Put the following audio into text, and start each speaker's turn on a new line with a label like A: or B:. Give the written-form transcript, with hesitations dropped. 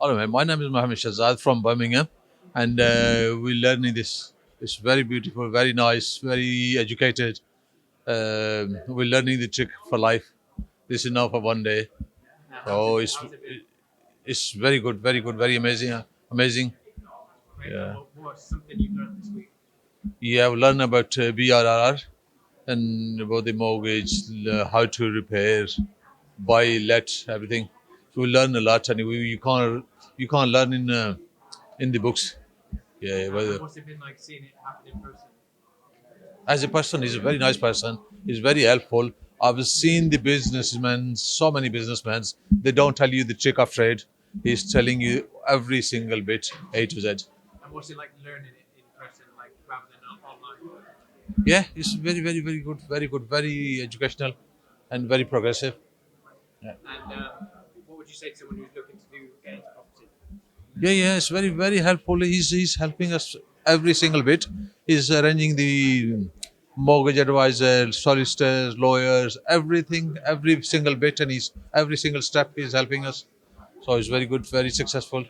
A: Hello, man. My name is Mohammed Shahzad from Birmingham, and we're learning this. It's very beautiful, very nice, very educated. We're learning the trick for life. This is now for one day. Oh, it's very good, very amazing, amazing. Yeah,
B: What's something you've learned this week?
A: yeah. We learn about BRR and about the mortgage, how to repair, buy, let, everything. So we learn a lot, and you can't learn in the books. Yeah,
B: And
A: well,
B: what's it been like seeing it happen in person?
A: as a person, he's a very nice person. He's very helpful. I've seen the businessmen, so many businessmen, they don't tell you the trick of trade. He's telling you every single bit, A to Z.
B: And what's it like learning it in person, like rather than online?
A: Yeah, it's very good, very good, very educational and very progressive. Yeah,
B: And what would you say to someone who's looking to get into property?
A: yeah, it's very helpful. He's helping us every single bit. He's arranging the mortgage advisor, solicitors, lawyers, everything, every single bit, and he's every single step he's helping us. So it's very good, very successful.